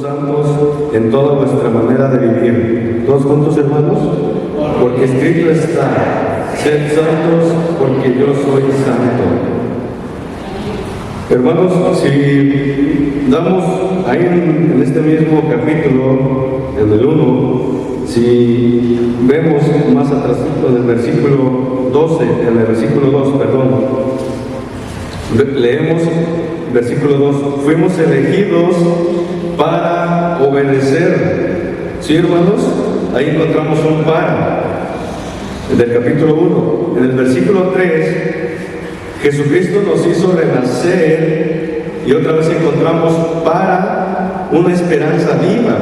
santos en toda vuestra manera de vivir. ¿Todos juntos, hermanos? Porque escrito está: sed santos porque yo soy santo. Hermanos, si damos ahí en este mismo capítulo, en el 1, si vemos más atrás en el versículo 12, en el versículo 2, leemos versículo 2: fuimos elegidos para obedecer. ¿Sí, hermanos? Ahí encontramos un para del capítulo 1. En el versículo 3, Jesucristo nos hizo renacer, y otra vez encontramos para una esperanza viva.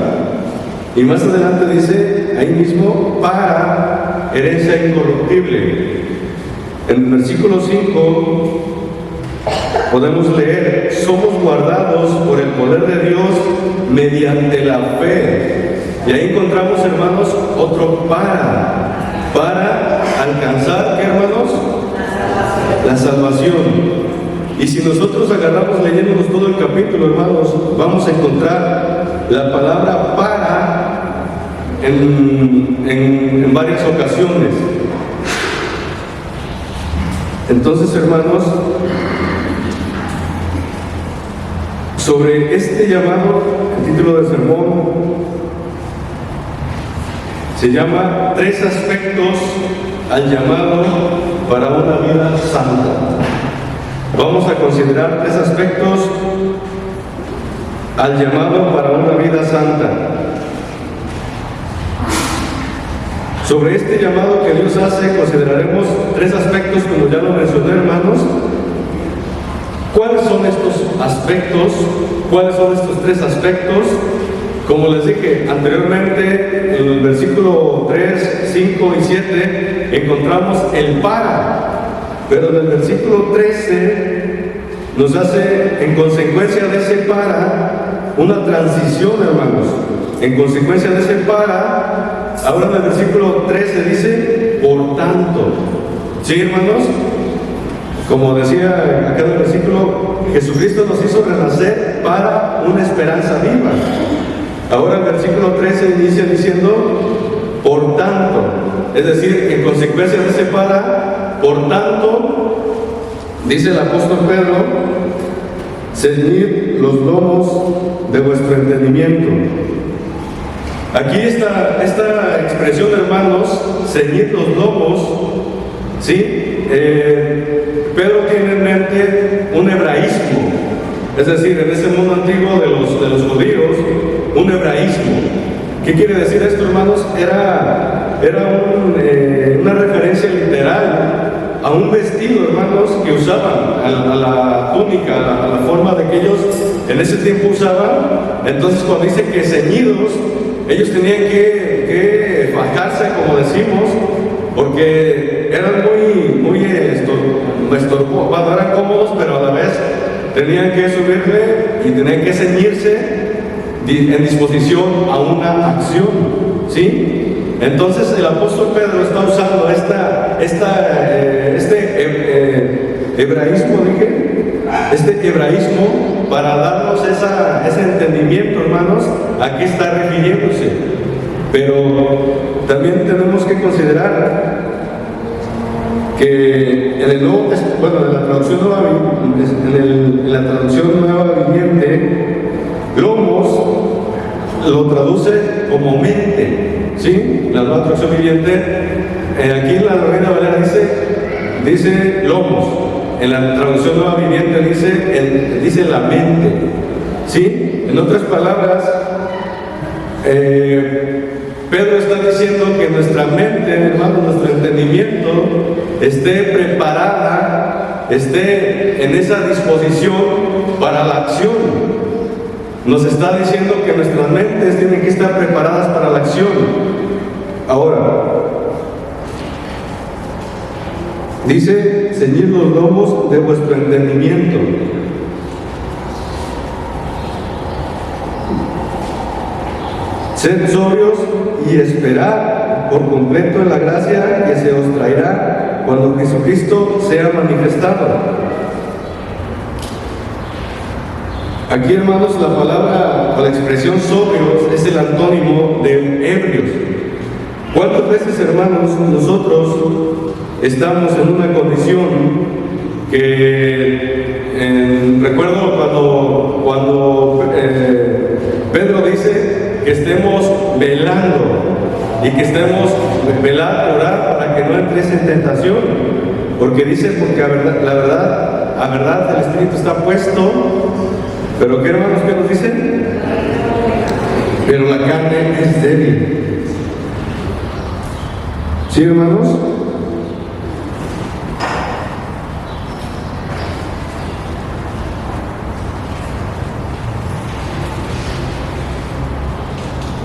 Y más adelante dice ahí mismo para herencia incorruptible. En el versículo 5 podemos leer: somos guardados por el poder de Dios mediante la fe. Y ahí encontramos, hermanos, otro para alcanzar, ¿qué, hermanos? La salvación. Y si nosotros agarramos leyéndonos todo el capítulo, hermanos, vamos a encontrar la palabra para en varias ocasiones. Entonces, hermanos, sobre este llamado, el título del sermón se llama 3 aspectos al llamado para una vida santa. Vamos a considerar 3 aspectos al llamado para una vida santa. Sobre este llamado que Dios hace, consideraremos 3 aspectos, como ya lo mencioné, hermanos. ¿Cuáles son estos aspectos? ¿Cuáles son estos 3 aspectos? Como les dije anteriormente, en el versículo 3, 5 y 7 encontramos el para, pero en el versículo 13 nos hace, en consecuencia de ese para, una transición, hermanos. En consecuencia de ese para, ahora en el versículo 13 dice: por tanto. ¿Sí, hermanos? Como decía acá en el versículo, Jesucristo nos hizo renacer para una esperanza viva. Ahora el versículo 13 inicia diciendo: por tanto. Es decir, en consecuencia de ese para, por tanto, dice el apóstol Pedro: ceñid los lomos de vuestro entendimiento. Aquí esta expresión, hermanos, ceñid los lomos, ¿sí? Pedro tiene en mente un hebraísmo, es decir, en ese mundo antiguo de los judíos, un hebraísmo. ¿Qué quiere decir esto, hermanos? Era una referencia literal a un vestido, hermanos, que usaban, a la túnica, a la forma de que ellos en ese tiempo usaban. Entonces, cuando dice que ceñidos, ellos tenían que fajarse, como decimos, porque eran muy eran cómodos, pero a la vez tenían que subirle y tenían que ceñirse en disposición a una acción, ¿sí? Entonces el apóstol Pedro está usando este hebraísmo para darnos ese entendimiento, hermanos, a qué está refiriéndose. Pero también tenemos que considerar que en el Nuevo Testamento, en la traducción nueva viviente, lomos lo traduce como mente, ¿sí? La nueva traducción viviente, aquí en la Reina Valera dice lomos. En la traducción nueva viviente dice la mente, ¿sí? En otras palabras, Pedro está diciendo que nuestra mente, hermano, nuestro entendimiento esté preparada, esté en esa disposición para la acción. Nos está diciendo que nuestras mentes tienen que estar preparadas para la acción. Ahora, dice: ceñid los lomos de vuestro entendimiento. Sed sobrios y esperad por completo en la gracia que se os traerá cuando Jesucristo sea manifestado. Aquí, hermanos, la palabra o la expresión sobrios es el antónimo de ebrios. ¿Cuántas veces, hermanos, nosotros estamos en una condición que recuerdo cuando Pedro dice que estemos velando y que estemos orar para que no entres en tentación, porque dice, porque a verdad el Espíritu está puesto, pero ¿qué, hermanos, qué nos dicen? Pero la carne es débil. ¿Sí, hermanos?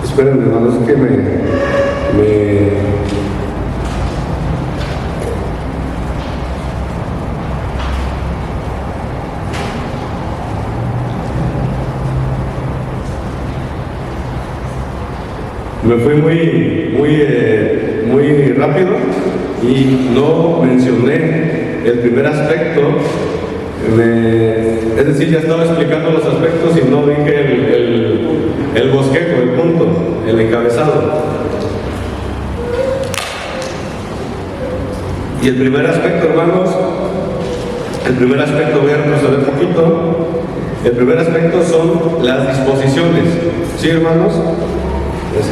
Espérenme, hermanos, que me fui muy rápido y no mencioné el primer aspecto. Es decir, ya estaba explicando los aspectos y no dije el bosquejo, el punto, el encabezado. Y el primer aspecto, hermanos, voy a retroceder un poquito. El primer aspecto son las disposiciones. ¿Sí, hermanos?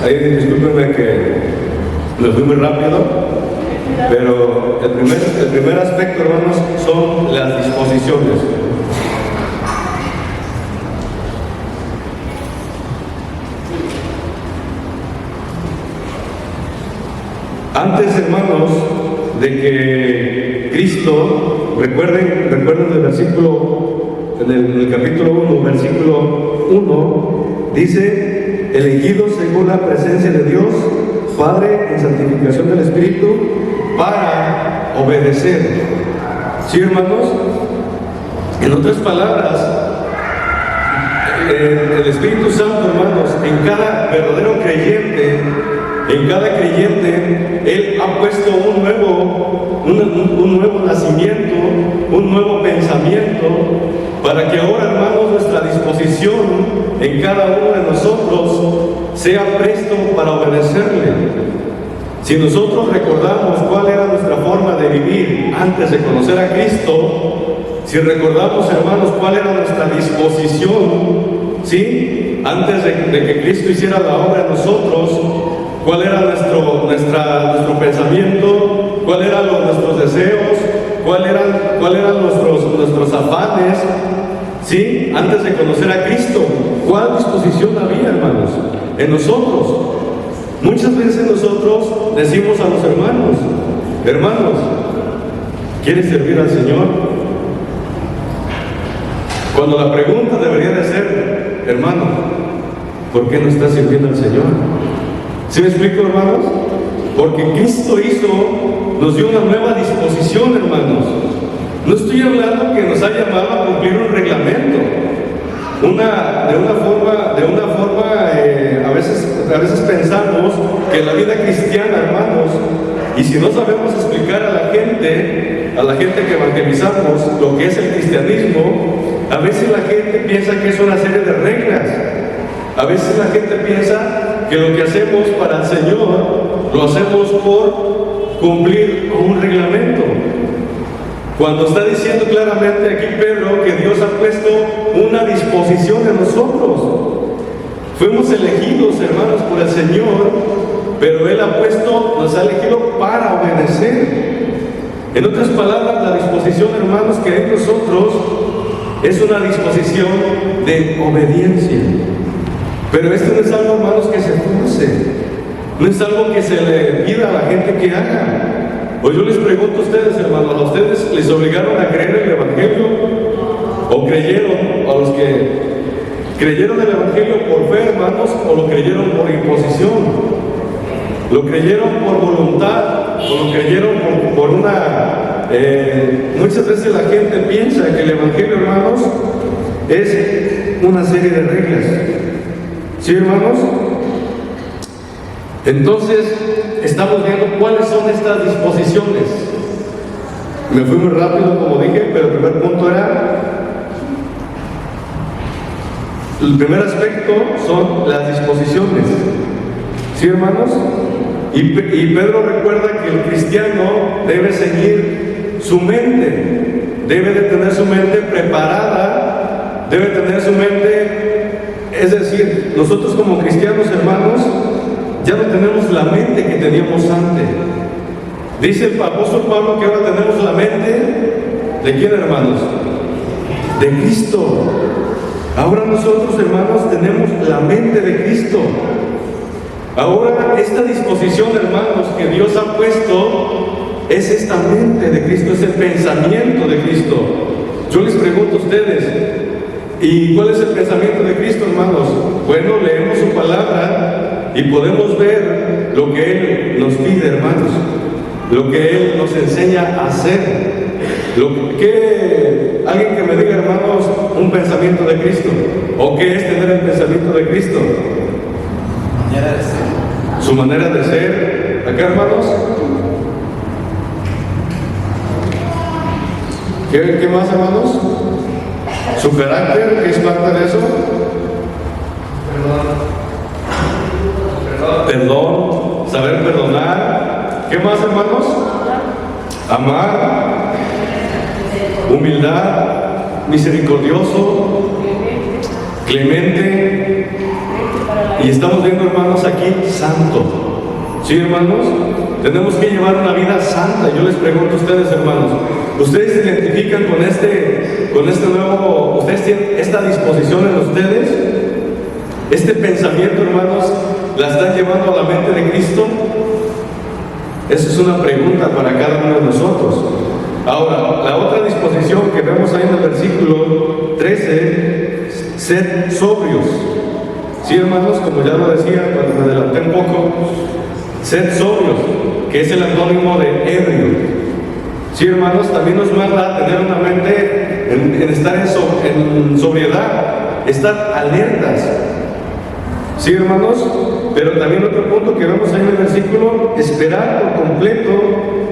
Ahí discúlpenme que me fui muy rápido, pero el primer aspecto, hermanos, son las disposiciones. Antes, hermanos, de que Cristo, recuerden del versículo, en el capítulo 1, versículo 1, dice: elegidos según la presencia de Dios, Padre, en santificación del Espíritu, para obedecer. ¿Sí, hermanos? En otras palabras, el Espíritu Santo, hermanos, en cada verdadero creyente, Él ha puesto un nuevo nacimiento, un nuevo pensamiento, para que ahora, hermanos, nuestra disposición en cada uno de nosotros sea presto para obedecerle. Si nosotros recordamos cuál era nuestra forma de vivir antes de conocer a Cristo, si recordamos, hermanos, cuál era nuestra disposición, ¿sí?, antes de que Cristo hiciera la obra en nosotros, cuál era nuestro pensamiento, cuáles eran nuestros deseos, cuáles eran nuestros afanes, ¿sí?, antes de conocer a Cristo, ¿cuál disposición había, hermanos, en nosotros? Muchas veces nosotros decimos a los hermanos, ¿quieres servir al Señor? Cuando la pregunta debería de ser: hermano, ¿por qué no estás sirviendo al Señor? ¿Sí me explico, hermanos? Porque Cristo nos dio una nueva disposición, hermanos. No estoy hablando que nos ha llamado a cumplir un reglamento, de una forma, a veces pensamos que la vida cristiana, hermanos, y si no sabemos explicar a la gente que evangelizamos lo que es el cristianismo, a veces la gente piensa que es una serie de reglas. A veces la gente piensa que lo que hacemos para el Señor lo hacemos por cumplir con un reglamento. Cuando está diciendo claramente aquí Pedro que Dios ha puesto una disposición en nosotros. Fuimos elegidos, hermanos, por el Señor, pero Él nos ha elegido para obedecer. En otras palabras, la disposición, hermanos, que hay en nosotros es una disposición de obediencia. Pero esto no es algo, hermanos, que se force, no es algo que se le pida a la gente que haga. O yo les pregunto a ustedes, hermanos, ¿a ustedes les obligaron a creer el Evangelio? ¿O creyeron, a los que creyeron el Evangelio por fe, hermanos, o lo creyeron por imposición? ¿Lo creyeron por voluntad o lo creyeron por una... muchas veces la gente piensa que el Evangelio, hermanos, es una serie de reglas. ¿Sí, hermanos? Entonces, estamos viendo cuáles son estas disposiciones. Me fui muy rápido, como dije, pero el primer punto era El primer aspecto son las disposiciones. ¿Sí, hermanos? Y Pedro recuerda que el cristiano debe seguir su mente, debe de tener su mente preparada, debe tener su mente, es decir, nosotros como cristianos, hermanos, ya no tenemos la mente que teníamos antes. Dice el apóstol Pablo que ahora tenemos la mente, ¿de quién, hermanos? De Cristo. Ahora nosotros, hermanos, tenemos la mente de Cristo. Ahora esta disposición, hermanos, que Dios ha puesto es esta mente de Cristo, es el pensamiento de Cristo. Yo les pregunto a ustedes, ¿y cuál es el pensamiento de Cristo, hermanos? Bueno, leemos su palabra y podemos ver lo que Él nos pide, hermanos, lo que Él nos enseña a hacer. Alguien que me diga, hermanos, un pensamiento de Cristo, o qué es tener el pensamiento de Cristo. Manera de ser. Su manera de ser. Acá, hermanos. ¿Qué más, hermanos? Su carácter, ¿qué es parte de eso? Perdón, saber perdonar. ¿Qué más, hermanos? Amar, humildad, misericordioso, clemente. Y estamos viendo, hermanos, aquí santo. ¿Sí, hermanos? Tenemos que llevar una vida santa. Yo les pregunto a ustedes, hermanos, ¿ustedes se identifican con este nuevo, ustedes tienen esta disposición en ustedes? ¿Este pensamiento, hermanos, la están llevando a la mente de Cristo? Esa es una pregunta para cada uno de nosotros. Ahora, la otra disposición que vemos ahí en el versículo 13, sed sobrios. Sí, hermanos, como ya lo decía cuando me adelanté un poco, sed sobrios, que es el antónimo de ebrio. Sí, hermanos, también nos manda a tener una mente en estar en sobriedad, estar alertas. Sí, hermanos, pero también otro punto que vemos ahí en el versículo, esperar por completo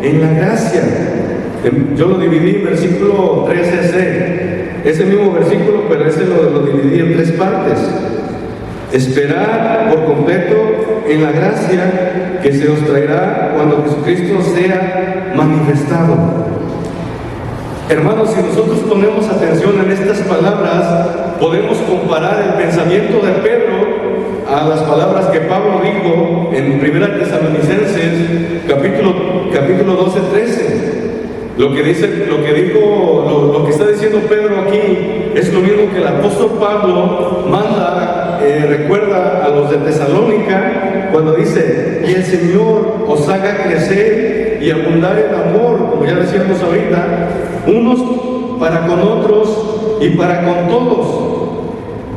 en la gracia. Yo lo dividí en versículo 13c, ese mismo versículo, pero ese lo dividí en 3 partes. Esperar por completo en la gracia que se os traerá cuando Jesucristo sea manifestado. Hermanos, si nosotros ponemos atención en estas palabras, podemos comparar el pensamiento de Pedro a las palabras que Pablo dijo en 1 Tesalonicenses capítulo 12, 13. Lo que está diciendo Pedro aquí es lo mismo que el apóstol Pablo recuerda a los de Tesalónica cuando dice: y el Señor os haga crecer y abundar en amor, como ya decíamos ahorita, unos para con otros y para con todos,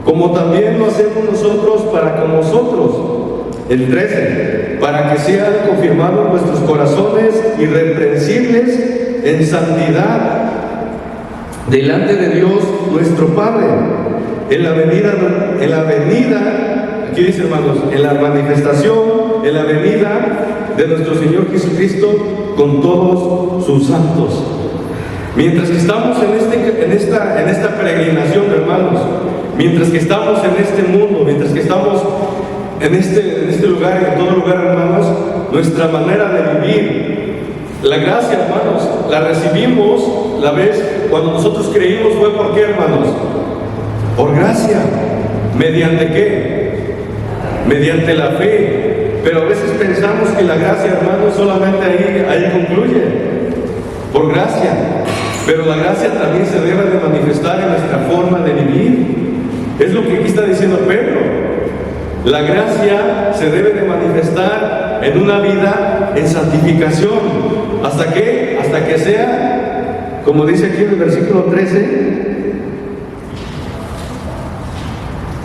como también lo hacemos nosotros para con vosotros. El 13, para que sean confirmados vuestros corazones irreprensibles en santidad delante de Dios nuestro Padre, en la venida, aquí dice, hermanos, en la manifestación, en la venida de nuestro Señor Jesucristo con todos sus santos. Mientras que estamos en esta peregrinación, hermanos, mientras que estamos en este mundo, mientras que estamos en este lugar y en todo lugar, hermanos, nuestra manera de vivir, la gracia, hermanos, la recibimos la vez cuando nosotros creímos. ¿Fue por qué, hermanos? Por gracia. ¿Mediante qué? Mediante la fe. Pero a veces pensamos que la gracia, hermanos, solamente ahí concluye. Por gracia. Pero la gracia también se debe de manifestar en nuestra forma de vivir. Es lo que aquí está diciendo Pedro. La gracia se debe de manifestar en una vida en santificación. ¿Hasta qué? Hasta que sea, como dice aquí en el versículo 13,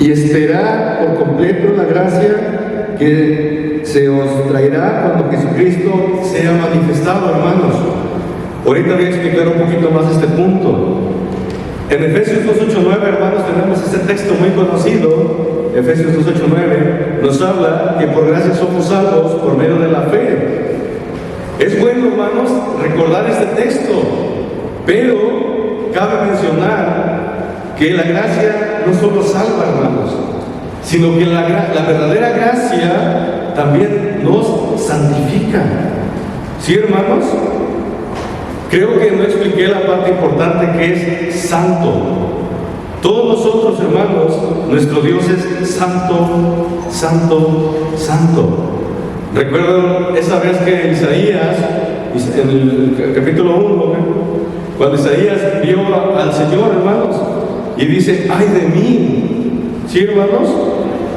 y esperar por completo la gracia que se os traerá cuando Jesucristo sea manifestado, hermanos. Ahorita voy a explicar un poquito más este punto. En Efesios 2:8-9, hermanos, tenemos este texto muy conocido. Efesios 2:8-9 nos habla que por gracia somos salvos por medio de la fe. Es bueno, hermanos, recordar este texto, pero cabe mencionar que la gracia no solo salva, hermanos, sino que la verdadera gracia también nos santifica. ¿Sí, hermanos? Creo que no expliqué la parte importante que es santo. Todos nosotros, hermanos, nuestro Dios es santo, santo, santo. Recuerdo esa vez que Isaías, en el capítulo 1, cuando Isaías vio al Señor, hermanos, y dice: ¡ay de mí! ¿Sí, hermanos?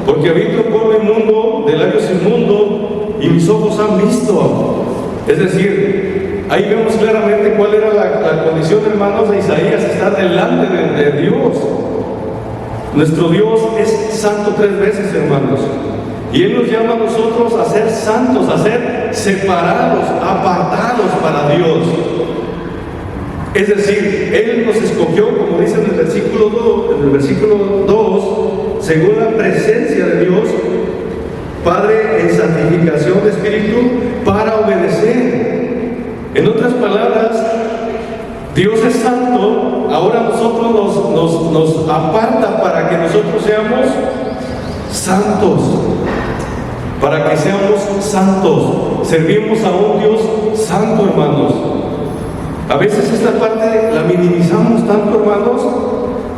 Porque habito un pueblo inmundo, de labios inmundo, y mis ojos han visto. Es decir, ahí vemos claramente cuál era la condición, hermanos, de Isaías: estar delante de Dios. Nuestro Dios es santo 3 veces, hermanos. Y Él nos llama a nosotros a ser santos, a ser separados, apartados para Dios. Es decir, Él nos escogió, como dice en el versículo 2, según la presencia de Dios, Padre, en santificación de espíritu, para obedecer. En otras palabras, Dios es santo, ahora nosotros nos aparta para que nosotros seamos santos, para que seamos santos. Servimos a un Dios santo, hermanos. A veces esta parte la minimizamos tanto, hermanos,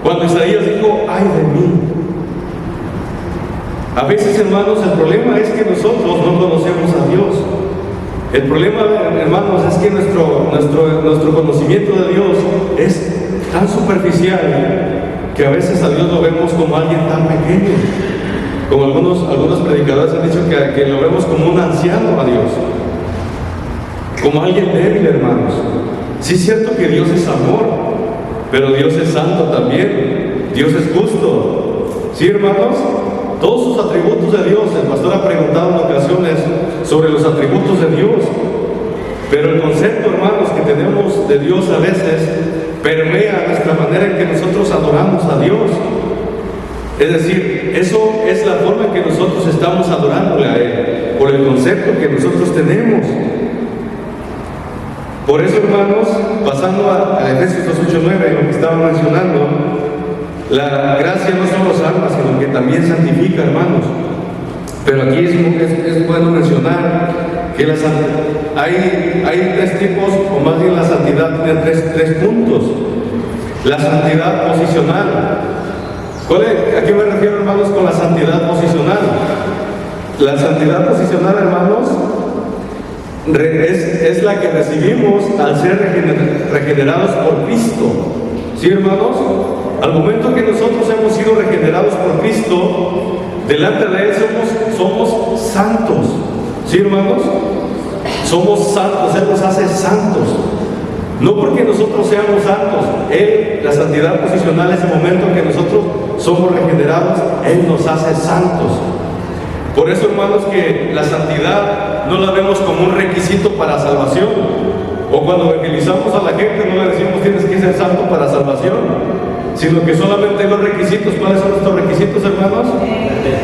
cuando Isaías dijo: ¡ay de mí! A veces, hermanos, el problema es que nosotros no conocemos a Dios. El problema, hermanos, es que nuestro conocimiento de Dios es tan superficial que a veces a Dios lo vemos como alguien tan pequeño. Como algunos predicadores han dicho que lo vemos como un anciano a Dios, como alguien débil, hermanos. Sí es cierto que Dios es amor, pero Dios es santo también. Dios es justo. ¿Sí, hermanos? Todos sus atributos de Dios. El pastor ha preguntado en ocasiones sobre los atributos de Dios, pero el concepto, hermanos, que tenemos de Dios a veces permea nuestra manera en que nosotros adoramos a Dios. Es decir, eso es la forma en que nosotros estamos adorándole a Él, por el concepto que nosotros tenemos. Por eso, hermanos, pasando a Efesios 2:8-9, lo que estaba mencionando, la gracia no solo salva, sino que también santifica, hermanos. Pero aquí es bueno mencionar que hay 3 tipos, o más bien la santidad tiene tres puntos. La santidad posicional. ¿A qué me refiero, hermanos, con la santidad posicional? La santidad posicional, hermanos, es la que recibimos al ser regenerados por Cristo. ¿Sí, hermanos? Al momento que nosotros hemos sido regenerados por Cristo, delante de Él somos santos. ¿Sí, hermanos? Somos santos, Él nos hace santos. No porque nosotros seamos santos, la santidad posicional es el momento que nosotros somos regenerados, Él nos hace santos. Por eso, hermanos, que la santidad no la vemos como un requisito para salvación. O cuando evangelizamos a la gente no le decimos: tienes que ser santo para salvación, sino que solamente hay los requisitos. ¿Cuáles son nuestros requisitos, hermanos?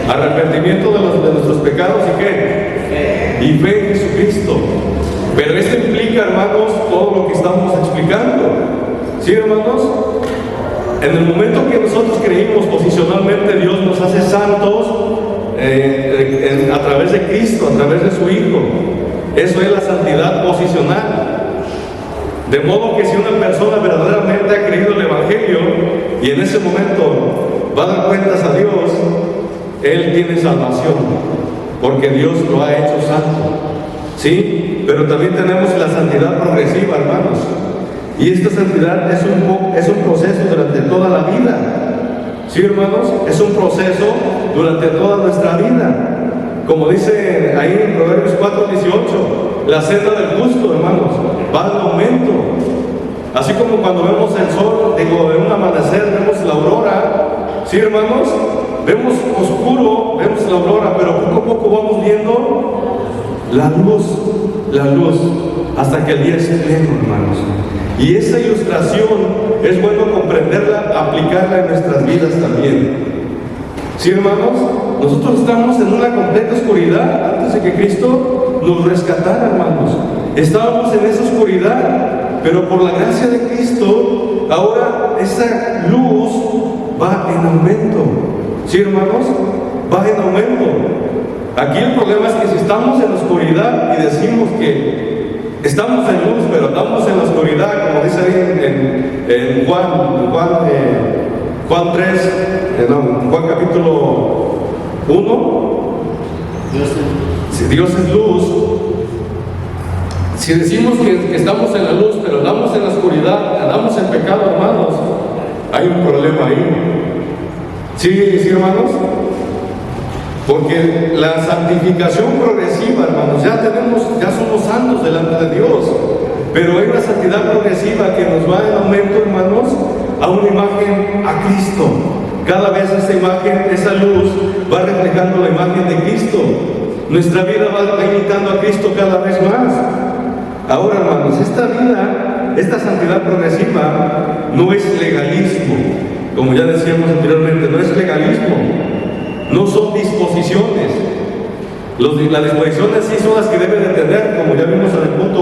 Arrepentimiento de nuestros pecados y ¿qué? Y fe en Jesucristo. Pero esto implica, hermanos, todo lo que estamos explicando. ¿Sí, hermanos? En el momento que nosotros creímos posicionalmente, Dios nos hace santos a través de Cristo, a través de su Hijo. Eso es la santidad posicional. De modo que si una persona verdaderamente ha creído el Evangelio y en ese momento va a dar cuentas a Dios, él tiene salvación, porque Dios lo ha hecho santo. ¿Sí? Pero también tenemos la santidad progresiva, hermanos. Y esta santidad es un proceso durante toda la vida. ¿Sí, hermanos? Es un proceso durante toda nuestra vida. Como dice ahí en Proverbios 4:18, la senda del justo, hermanos, va al aumento. Así como cuando vemos el sol, en un amanecer, vemos la aurora. ¿Sí, hermanos? Vemos oscuro, vemos la aurora, pero poco a poco vamos viendo la luz, hasta que el día es pleno, hermanos. Y esa ilustración es bueno comprenderla, aplicarla en nuestras vidas también. ¿Sí, hermanos? Nosotros estamos en una completa oscuridad antes de que Cristo nos rescatara, hermanos. Estábamos en esa oscuridad, pero por la gracia de Cristo, ahora esa luz va en aumento. ¿Sí, hermanos? Va en aumento. Aquí el problema es que si estamos en la oscuridad y decimos que estamos en luz, pero estamos en la oscuridad, como dice ahí en Juan 3, Juan capítulo 1, si Dios es luz, si decimos que estamos en la luz, pero andamos en la oscuridad, andamos en pecado, hermanos, hay un problema ahí. ¿Sí, hermanos? Porque la santificación progresiva, hermanos, ya somos santos delante de Dios, pero hay una santidad progresiva que nos va en aumento, hermanos, a una imagen a Cristo. Cada vez esa imagen, esa luz, va reflejando la imagen de Cristo. Nuestra vida va imitando a Cristo cada vez más. Ahora, hermanos, esta vida, esta santidad progresiva, no es legalismo, como ya decíamos anteriormente, no es legalismo. No son disposiciones. Las disposiciones sí son las que debe de tener, como ya vimos en el punto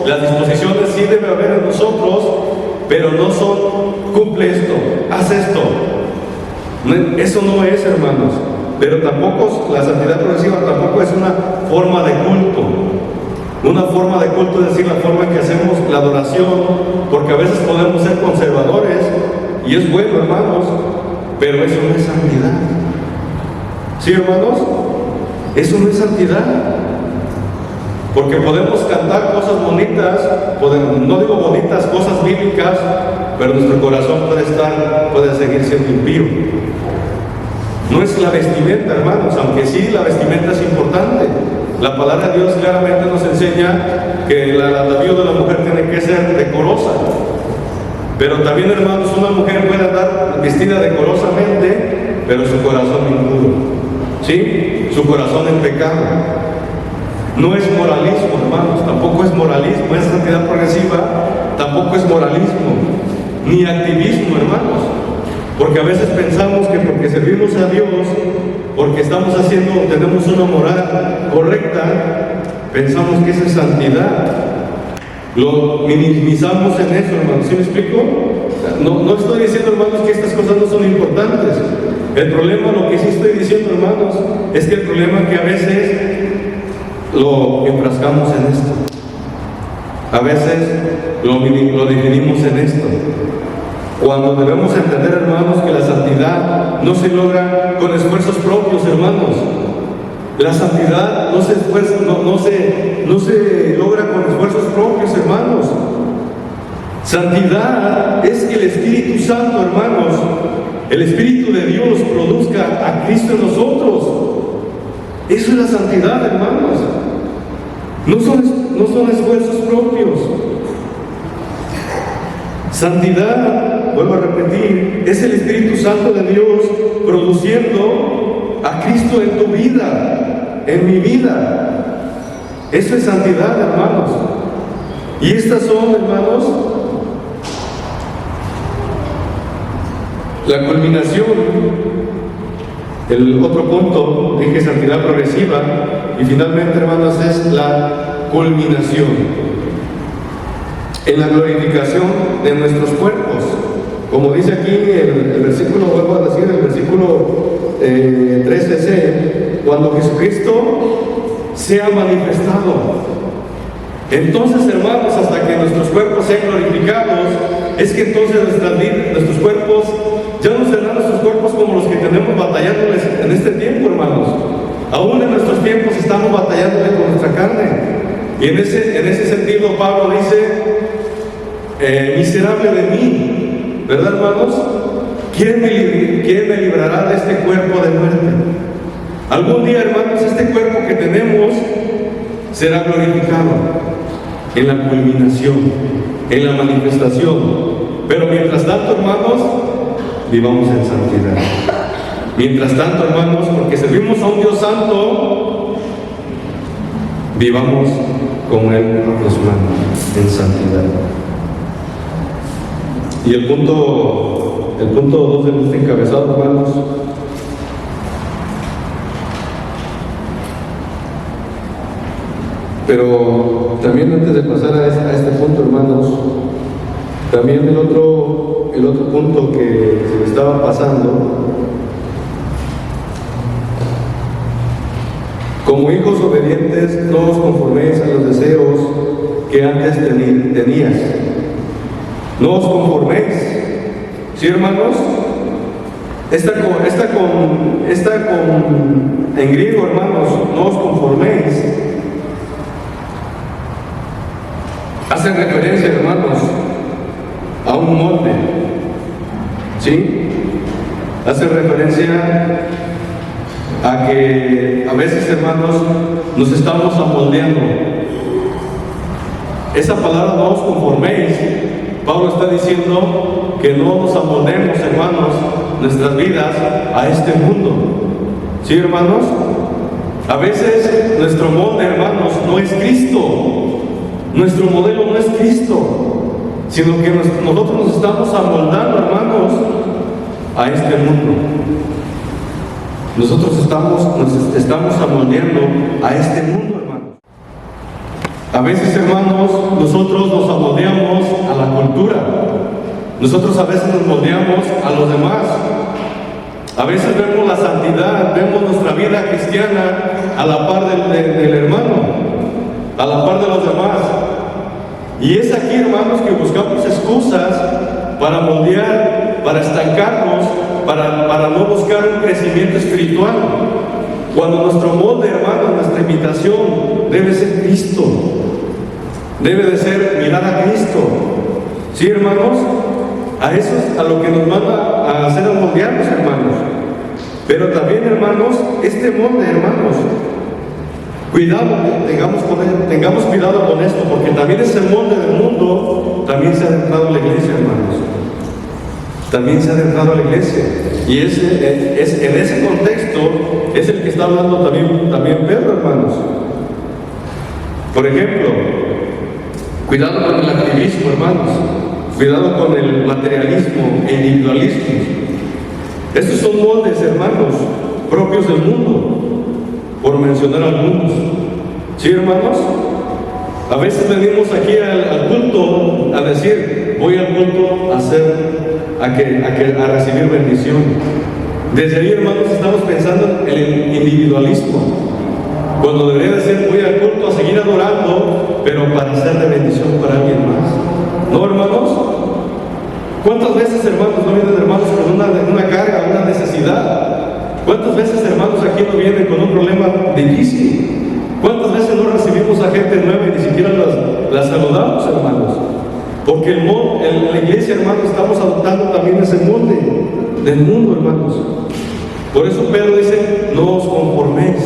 1, las disposiciones sí debe haber en nosotros, pero no son, cumple esto, haz esto. Eso no es, hermanos. Pero tampoco, la santidad progresiva tampoco es una forma de culto. Una forma de culto es decir, la forma en que hacemos la adoración, porque a veces podemos ser conservadores, y es bueno, hermanos, pero eso no es santidad. ¿Sí, hermanos? Eso no es santidad. Porque podemos cantar cosas bonitas, no digo bonitas, cosas bíblicas, pero nuestro corazón puede seguir siendo impío. No es la vestimenta, hermanos, aunque sí la vestimenta es importante. La palabra de Dios claramente nos enseña que el atavío de la mujer tiene que ser decorosa. Pero también, hermanos, una mujer puede andar vestida decorosamente, pero su corazón impuro. ¿Sí? Su corazón en pecado. No es moralismo, hermanos, tampoco es moralismo, es santidad progresiva, tampoco es moralismo, ni activismo, hermanos. Porque a veces pensamos que porque servimos a Dios, porque tenemos una moral correcta, pensamos que esa es santidad. Lo minimizamos en eso, hermanos. ¿Sí me explico? No estoy diciendo, hermanos, que estas cosas no son importantes. El problema, lo que sí estoy diciendo, hermanos, es que el problema es que a veces lo enfrascamos en esto. A veces lo definimos en esto. Cuando debemos entender, hermanos, que la santidad no se logra con esfuerzos propios, hermanos. La santidad no se logra con esfuerzos propios, hermanos. Santidad es que el Espíritu Santo, hermanos, el Espíritu de Dios produzca a Cristo en nosotros. Eso es la santidad, hermanos. No son esfuerzos propios. Santidad, vuelvo a repetir, es el Espíritu Santo de Dios produciendo a Cristo en tu vida, en mi vida. Eso es santidad, hermanos. Y estas son, hermanos, la culminación. El otro punto, dije santidad progresiva, y finalmente, hermanos, es la culminación en la glorificación de nuestros cuerpos. Como dice aquí el versículo, vuelvo a decir, el versículo 13c, cuando Jesucristo sea manifestado. Entonces, hermanos, hasta que nuestros cuerpos sean glorificados, es que entonces nuestros cuerpos, ya no serán nuestros cuerpos como los que tenemos batallándoles en este tiempo, hermanos. Aún en nuestros tiempos estamos batallándole con nuestra carne. Y en ese sentido Pablo dice, miserable de mí, ¿verdad, hermanos? ¿Quién me librará de este cuerpo de muerte? Algún día, hermanos, este cuerpo que tenemos será glorificado en la culminación, en la manifestación. Pero mientras tanto, hermanos, vivamos en santidad. Mientras tanto, hermanos, porque servimos a un Dios santo, vivamos como Él nos manda, en santidad. Y el punto 2 de nuestro encabezado, hermanos, pero también antes de pasar a este punto, hermanos, también el otro el otro punto que se me estaba pasando. Como hijos obedientes, no os conforméis a los deseos que antes tenías. No os conforméis. ¿Sí, hermanos? En griego, hermanos, no os conforméis. Hace referencia, hermanos, a un molde. ¿Sí? Hace referencia a que a veces, hermanos, nos estamos amoldeando. Esa palabra no os conforméis, Pablo está diciendo que no nos amoldemos, hermanos, nuestras vidas a este mundo. ¿Sí, hermanos? A veces nuestro molde, hermanos, no es Cristo. Nuestro modelo no es Cristo, sino que nosotros nos estamos amoldando, hermanos, a este mundo. Nosotros nos estamos amoldeando a este mundo, hermanos. A veces, hermanos, nosotros nos amoldeamos a la cultura. Nosotros a veces nos moldeamos a los demás. A veces vemos la santidad, vemos nuestra vida cristiana a la par del hermano, a la par de los demás. Y es aquí, hermanos, que buscamos excusas para moldear, para estancarnos, para no buscar un crecimiento espiritual. Cuando nuestro molde, hermanos, nuestra imitación debe ser Cristo. Debe de ser mirar a Cristo. ¿Sí, hermanos? A eso es a lo que nos manda a hacer moldearnos, hermanos. Pero también, hermanos, este molde, hermanos, cuidado, tengamos cuidado con esto, porque también ese molde del mundo también se ha adentrado a la iglesia, hermanos. También se ha adentrado a la iglesia. Y en ese contexto es el que está hablando también Pedro, hermanos. Por ejemplo, cuidado con el activismo, hermanos. Cuidado con el materialismo e individualismo. Estos son moldes, hermanos, propios del mundo, por mencionar algunos. ¿Sí, hermanos? A veces venimos aquí al culto a decir, voy al culto a recibir bendición. Desde ahí, hermanos, estamos pensando en el individualismo, cuando debería de ser, voy al culto a seguir adorando, pero para ser de bendición para alguien más. ¿No, hermanos? ¿Cuántas veces, hermanos, no vienen hermanos con una carga, una necesidad? ¿Cuántas veces, hermanos, aquí no vienen con un problema difícil? ¿Cuántas veces no recibimos a gente nueva y ni siquiera las saludamos, hermanos? Porque en la iglesia, hermanos, estamos adoptando también ese molde del mundo, hermanos. Por eso Pedro dice, no os conforméis,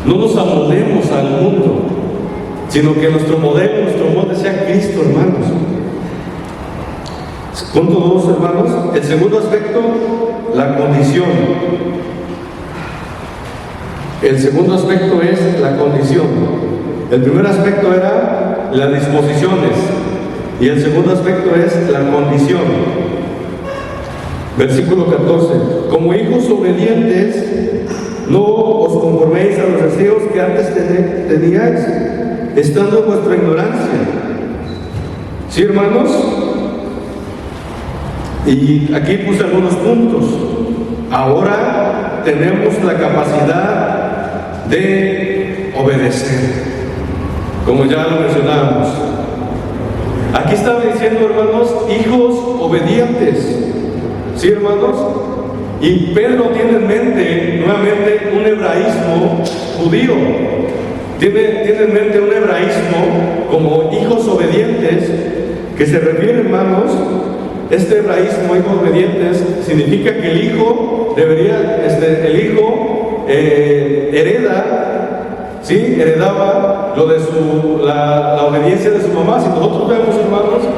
no nos amoldemos al mundo, sino que nuestro molde sea Cristo, hermanos. Punto 2, hermanos. El segundo aspecto, la condición. El segundo aspecto es la condición. El primer aspecto era las disposiciones y el segundo aspecto es la condición. Versículo 14. Como hijos obedientes, no os conforméis a los deseos que antes teníais, estando en vuestra ignorancia. ¿Sí, hermanos? Y aquí puse algunos puntos. Ahora tenemos la capacidad de obedecer, como ya lo mencionábamos. Aquí estaba diciendo, hermanos, hijos obedientes. ¿Sí, hermanos? Y Pedro tiene en mente nuevamente un hebraísmo judío. Tiene en mente un hebraísmo como hijos obedientes, que se refiere, hermanos, este hebraísmo, hijos obedientes, significa que el hijo heredaba lo de la obediencia de su mamá. Si nosotros vemos, hermanos,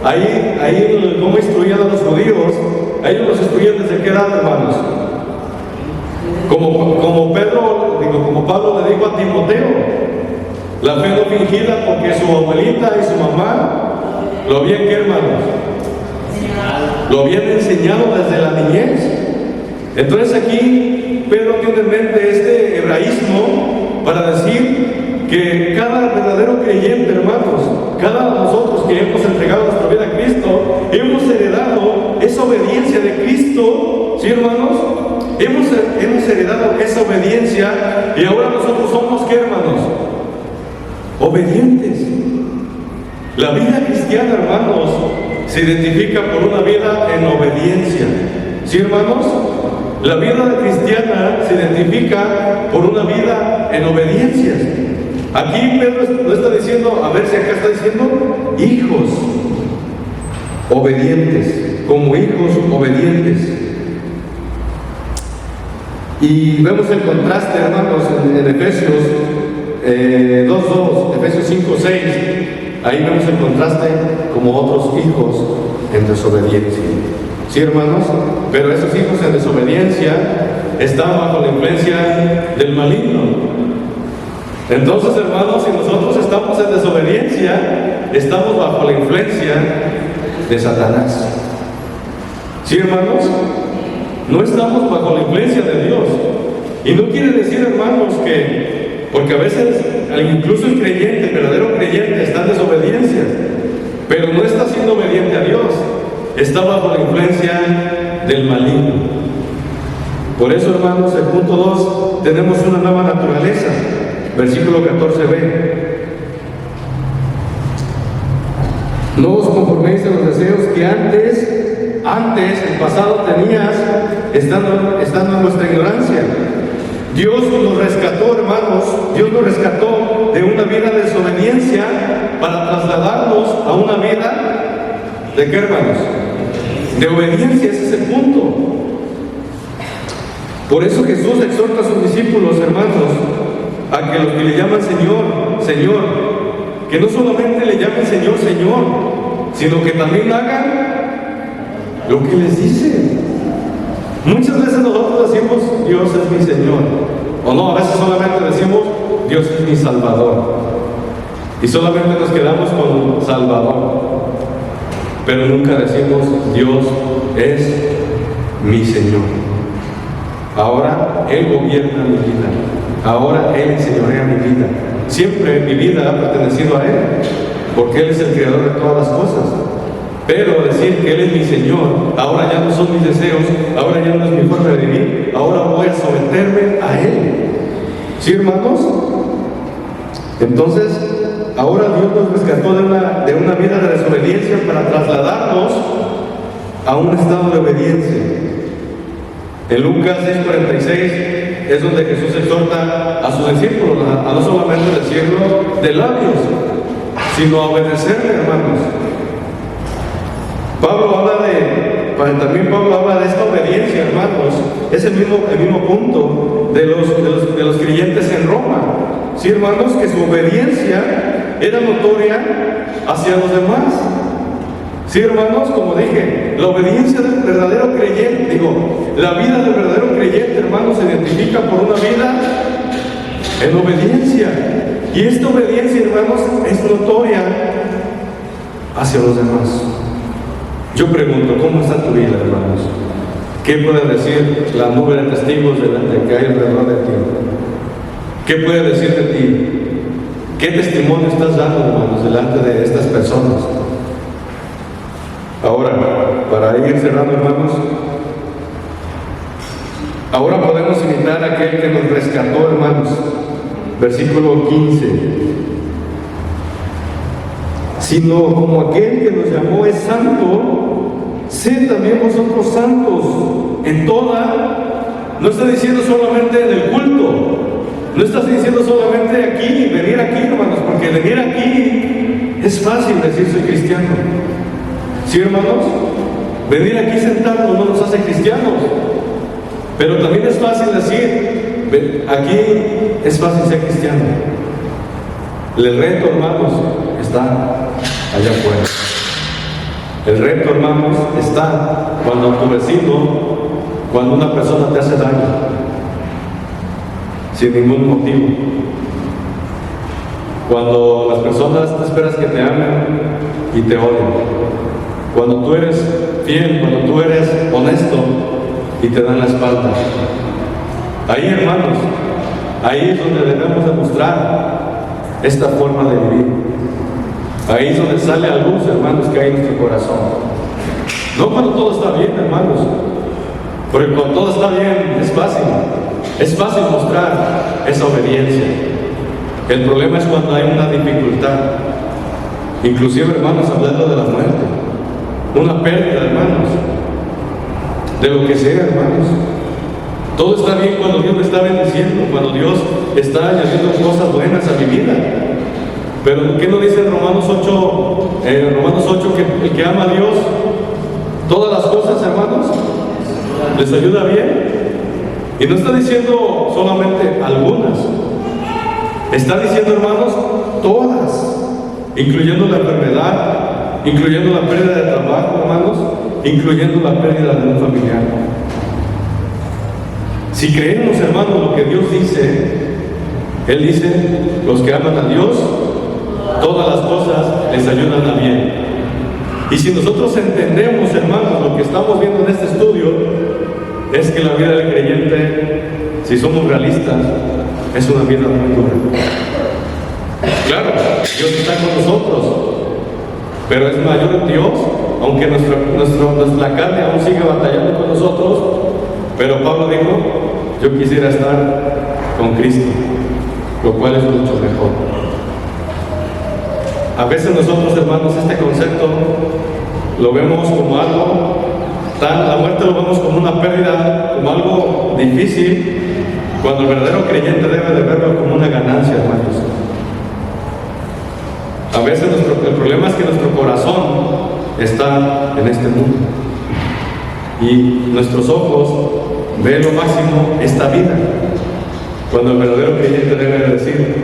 ahí cómo instruían a los judíos, a ellos los instruían desde qué edad, hermanos. Como Pablo le dijo a Timoteo, la fe no fingida, porque su abuelita y su mamá lo habían, ¿qué, hermanos? Lo habían enseñado desde la niñez. Entonces aquí Pedro tiene en mente este hebraísmo para decir que cada verdadero creyente, hermanos, cada de nosotros que hemos entregado nuestra vida a Cristo, hemos heredado esa obediencia de Cristo, ¿sí, hermanos? Hemos heredado esa obediencia y ahora nosotros somos, ¿qué, hermanos? Obedientes. La vida cristiana, hermanos, se identifica por una vida en obediencia. ¿Sí, hermanos? La vida cristiana se identifica por una vida en obediencia. Aquí Pedro no está diciendo, a ver si acá está diciendo, hijos obedientes, como hijos obedientes. Y vemos el contraste, hermanos, en Efesios 2:2, Efesios 5:6. Ahí vemos el contraste como otros hijos en desobediencia. ¿Sí, hermanos? Pero esos hijos en desobediencia están bajo la influencia del maligno. Entonces, hermanos, si nosotros estamos en desobediencia, estamos bajo la influencia de Satanás. ¿Sí, hermanos? No estamos bajo la influencia de Dios. Y no quiere decir, hermanos, que, porque a veces incluso el creyente, el verdadero creyente, está en desobediencia, pero no está siendo obediente a Dios, está bajo la influencia del maligno. Por eso, hermanos, el punto 2, tenemos una nueva naturaleza. Versículo 14b. No os conforméis a los deseos que antes, el pasado tenías, estando en vuestra ignorancia. Dios nos rescató, hermanos, Dios nos rescató de una vida de desobediencia para trasladarnos a una vida de ¿qué, hermanos? De obediencia. Ese es el punto. Por eso Jesús exhorta a sus discípulos, hermanos, a que los que le llaman Señor, Señor, que no solamente le llamen Señor, Señor, sino que también hagan lo que les dice. Muchas veces nosotros decimos, Dios es mi Señor, o no, a veces solamente decimos, Dios es mi Salvador, y solamente nos quedamos con Salvador, pero nunca decimos, Dios es mi Señor. Ahora Él gobierna mi vida, ahora Él enseñorea mi vida. Siempre mi vida ha pertenecido a Él, porque Él es el creador de todas las cosas. Pero decir que Él es mi Señor, ahora ya no son mis deseos, ahora ya no es mi forma de vivir, ahora voy a someterme a Él. ¿Sí, hermanos? Entonces, ahora Dios nos rescató de una vida de desobediencia para trasladarnos a un estado de obediencia. En Lucas 6:46 es donde Jesús exhorta a sus discípulos a no solamente decirlo de labios, sino a obedecerle, hermanos. También Pablo habla de esta obediencia, hermanos. Es el mismo punto de los creyentes en Roma. Sí, hermanos, que su obediencia era notoria hacia los demás. Sí, hermanos, como dije, la obediencia del verdadero creyente, la vida del verdadero creyente, hermanos, se identifica por una vida en obediencia. Y esta obediencia, hermanos, es notoria hacia los demás. Yo pregunto, ¿cómo está tu vida, hermanos? ¿Qué puede decir la nube de testigos delante que hay alrededor de ti? ¿Qué puede decir de ti? ¿Qué testimonio estás dando, hermanos, delante de estas personas? Ahora, para ir cerrando, hermanos, ahora podemos imitar a aquel que nos rescató, hermanos. Versículo 15. Sino como aquel que nos llamó es santo, sed también vosotros santos en toda. No está diciendo solamente en el culto, no estás diciendo solamente aquí, venir aquí, hermanos, porque venir aquí es fácil decir soy cristiano. ¿Sí, hermanos? Venir aquí sentados no nos hace cristianos, pero también es fácil decir aquí es fácil ser cristiano. El reto, hermanos, está allá afuera. El reto, hermanos, está cuando tu vecino, cuando una persona te hace daño sin ningún motivo, cuando las personas te esperas que te amen y te odien, cuando tú eres fiel, cuando tú eres honesto y te dan la espalda. Ahí, hermanos, ahí es donde debemos demostrar esta forma de vivir. Ahí es donde sale a luz, hermanos, que hay en nuestro corazón. No cuando todo está bien, hermanos, porque cuando todo está bien es fácil mostrar esa obediencia. El problema es cuando hay una dificultad, inclusive, hermanos, hablando de la muerte, una pérdida, hermanos, de lo que sea, hermanos. Todo está bien cuando Dios me está bendiciendo, cuando Dios está añadiendo cosas buenas a mi vida. Pero ¿qué nos dice en Romanos 8? Romanos 8, que el que ama a Dios, todas las cosas, hermanos, les ayuda bien. Y no está diciendo solamente algunas, está diciendo, hermanos, todas, incluyendo la enfermedad, incluyendo la pérdida de trabajo, hermanos, incluyendo la pérdida de un familiar. Si creemos, hermanos, lo que Dios dice, Él dice, los que aman a Dios, todas las cosas les ayudan a bien. Y si nosotros entendemos, hermanos, lo que estamos viendo en este estudio, es que la vida del creyente, si somos realistas, es una vida muy dura. Claro, Dios está con nosotros, pero es mayor en Dios, aunque nuestra carne aún sigue batallando con nosotros. Pero Pablo dijo, yo quisiera estar con Cristo, lo cual es mucho mejor. A veces nosotros, hermanos, este concepto lo vemos como algo la muerte lo vemos como una pérdida, como algo difícil, cuando el verdadero creyente debe de verlo como una ganancia, hermanos. A veces el problema es que nuestro corazón está en este mundo y nuestros ojos ven lo máximo esta vida, cuando el verdadero creyente debe de decir,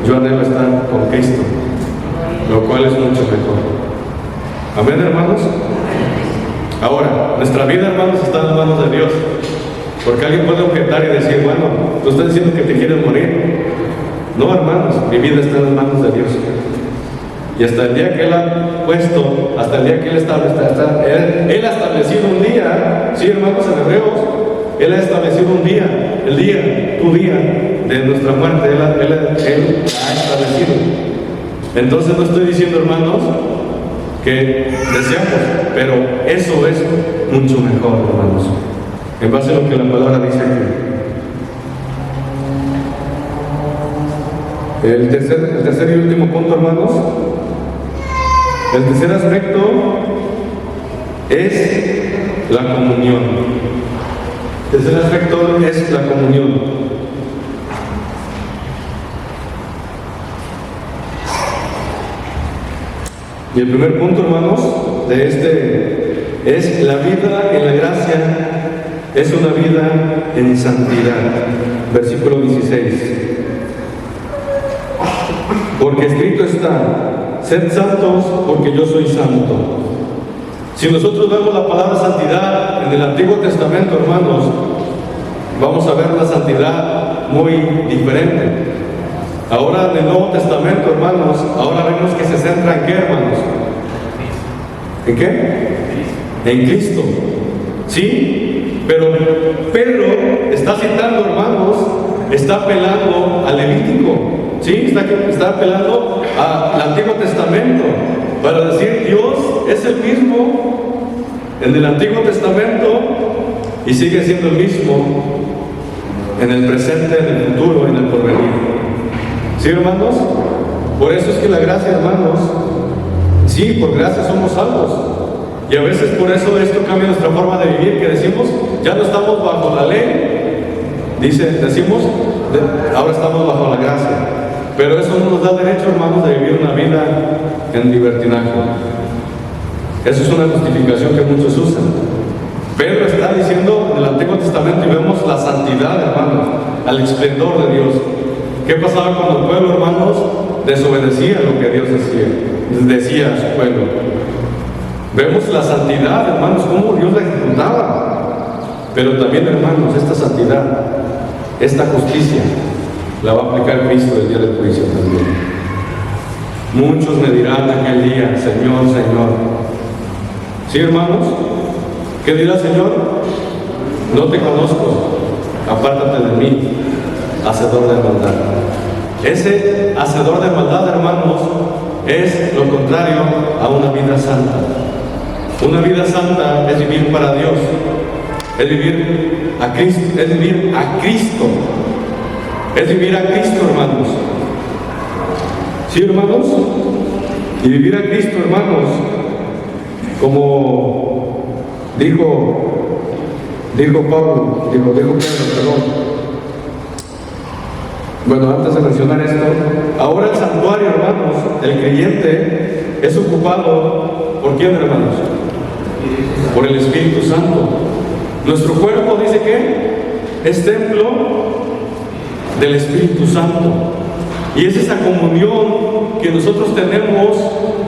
yo anhelo estar con Cristo, lo cual es mucho mejor. Amén, hermanos. Ahora, nuestra vida, hermanos, está en las manos de Dios, porque alguien puede objetar y decir, bueno, tú estás diciendo que te quieres morir. No, hermanos, mi vida está en las manos de Dios. Y hasta el día que Él ha puesto, hasta el día que Él Él ha establecido un día, sí, hermanos, en Hebreos, Él ha establecido un día, el día, tu día de nuestra muerte, Él ha establecido. Entonces no estoy diciendo, hermanos, que deseamos, pero eso es mucho mejor, hermanos, en base a lo que la palabra dice aquí. El tercer y último punto, hermanos, el tercer aspecto es la comunión. El tercer aspecto es la comunión. Y el primer punto, hermanos, de es la vida en la gracia, es una vida en santidad. Versículo 16. Porque escrito está, sed santos porque yo soy santo. Si nosotros vemos la palabra santidad en el Antiguo Testamento, hermanos, vamos a ver la santidad muy diferente. Ahora en el Nuevo Testamento, hermanos, ahora vemos que se centra en ¿qué, hermanos? ¿En qué? En Cristo. ¿Sí? Pero Pedro está citando, hermanos, está apelando al Levítico. ¿Sí? Está apelando al Antiguo Testamento para decir, Dios es el mismo en el Antiguo Testamento y sigue siendo el mismo en el presente, en el futuro, en el porvenir. ¿Sí, hermanos? Por eso es que la gracia, hermanos, sí, por gracia somos salvos. Y a veces por eso esto cambia nuestra forma de vivir, que decimos, ya no estamos bajo la ley. Decimos, ahora estamos bajo la gracia. Pero eso no nos da derecho, hermanos, de vivir una vida en libertinaje. Eso es una justificación que muchos usan. Pedro está diciendo en el Antiguo Testamento y vemos la santidad, hermanos, al esplendor de Dios. ¿Qué pasaba cuando el pueblo, hermanos, desobedecía lo que Dios decía a su pueblo? Vemos la santidad, hermanos, cómo Dios la ejecutaba. Pero también, hermanos, esta santidad, esta justicia, la va a aplicar Cristo el día del juicio también. Muchos me dirán aquel día, Señor, Señor. ¿Sí, hermanos? ¿Qué dirá el Señor? No te conozco, apártate de mí, hacedor de maldad. Ese hacedor de maldad, hermanos, es lo contrario a una vida santa. Una vida santa es vivir para Dios, es vivir a Cristo, es vivir a Cristo, es vivir a Cristo, hermanos. ¿Sí, hermanos? Y vivir a Cristo, hermanos, como dijo Pedro, perdón. Bueno, antes de mencionar esto, ahora el santuario, hermanos, el creyente es ocupado ¿por quién, hermanos? Por el Espíritu Santo. Nuestro cuerpo, dice que es templo del Espíritu Santo. Y es esa comunión que nosotros tenemos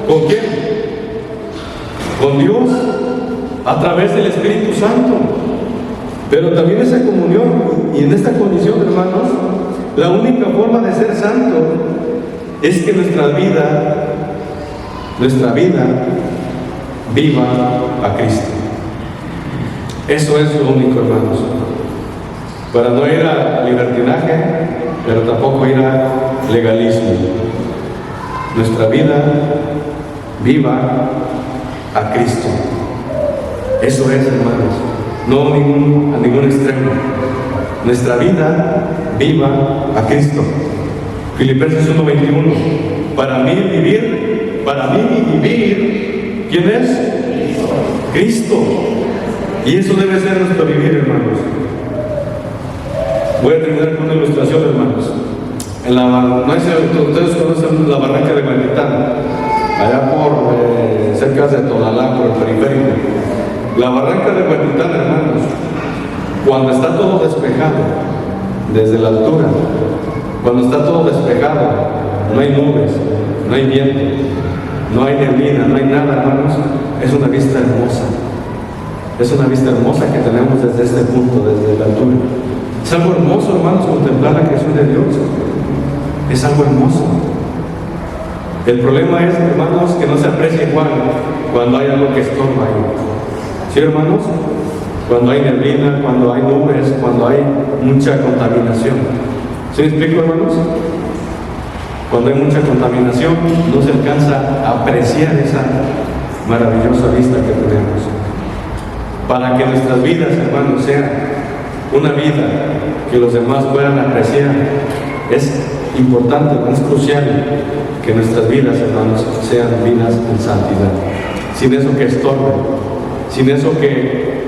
¿con quién? Con Dios, a través del Espíritu Santo. Pero también esa comunión, y en esta condición, hermanos, la única forma de ser santo es que nuestra vida viva a Cristo. Eso es lo único, hermanos. Para no ir a libertinaje, pero tampoco ir a legalismo. Nuestra vida viva a Cristo. Eso es, hermanos, no a ningún extremo. Nuestra vida viva a Cristo. Filipenses 1:21. Para mí vivir, ¿quién es? Cristo. Y eso debe ser nuestro vivir, hermanos. Voy a terminar con una ilustración, hermanos. No sé si ustedes conocen la barranca de Huentitán, allá por cerca de Tonalá, por el periférico. La barranca de Huentitán, hermanos, cuando está todo despejado, desde la altura, cuando está todo despejado, no hay nubes, no hay viento, no hay neblina, no hay nada, hermanos, es una vista hermosa. Es una vista hermosa que tenemos desde este punto, desde la altura. Es algo hermoso, hermanos, contemplar la creación de Dios. Es algo hermoso. El problema es, hermanos, que no se aprecia igual cuando hay algo que estorba ahí. ¿Sí, hermanos? Cuando hay neblina, cuando hay nubes, cuando hay mucha contaminación. ¿Sí me explico, hermanos? Cuando hay mucha contaminación, no se alcanza a apreciar esa maravillosa vista que tenemos. Para que nuestras vidas, hermanos, sean una vida que los demás puedan apreciar, es importante, es crucial que nuestras vidas, hermanos, sean vidas en santidad. Sin eso que estorbe, sin eso que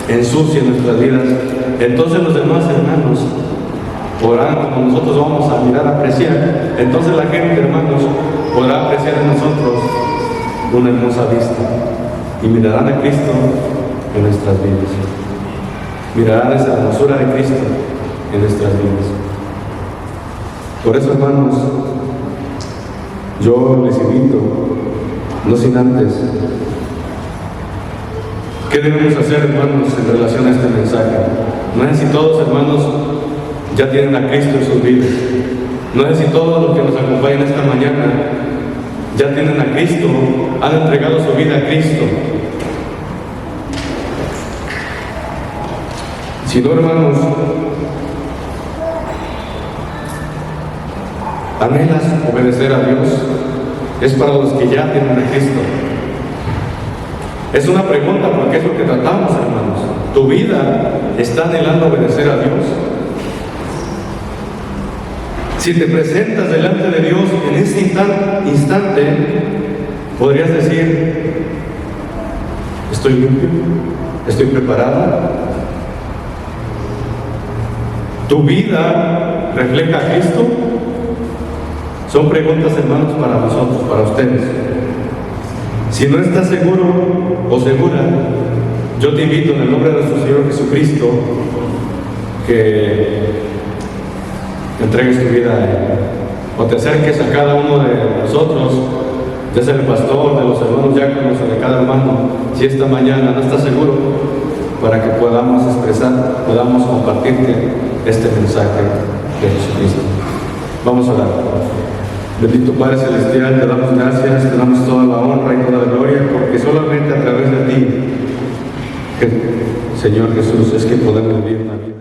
ensucie nuestras vidas, entonces los demás, hermanos, podrán, como nosotros vamos a mirar, apreciar, entonces la gente, hermanos, podrá apreciar en nosotros una hermosa vista y mirarán a Cristo en nuestras vidas. Mirarán esa hermosura de Cristo en nuestras vidas. Por eso, hermanos, yo les invito, no sin antes, ¿qué debemos hacer, hermanos, en relación a este mensaje? No sé si todos, hermanos, ya tienen a Cristo en sus vidas. No sé si todos los que nos acompañan esta mañana ya tienen a Cristo, han entregado su vida a Cristo. Si no, hermanos, anhelas obedecer a Dios, es para los que ya tienen a Cristo. Es una pregunta porque es lo que tratamos, hermanos. ¿Tu vida está anhelando obedecer a Dios? Si te presentas delante de Dios en este instante, podrías decir: ¿estoy limpio? ¿Estoy preparado? ¿Tu vida refleja a Cristo? Son preguntas, hermanos, para nosotros, para ustedes. Si no estás seguro o segura, yo te invito en el nombre de nuestro Señor Jesucristo que entregues tu vida a Él, o te acerques a cada uno de nosotros, ya sea el pastor, de los hermanos diáconos o de cada hermano, si esta mañana no estás seguro, para que podamos expresar, podamos compartirte este mensaje de Jesucristo. Vamos a orar. Bendito Padre Celestial, te damos gracias, te damos toda la honra y toda la gloria, porque solamente a través de ti, Señor Jesús, es que podemos vivir una vida.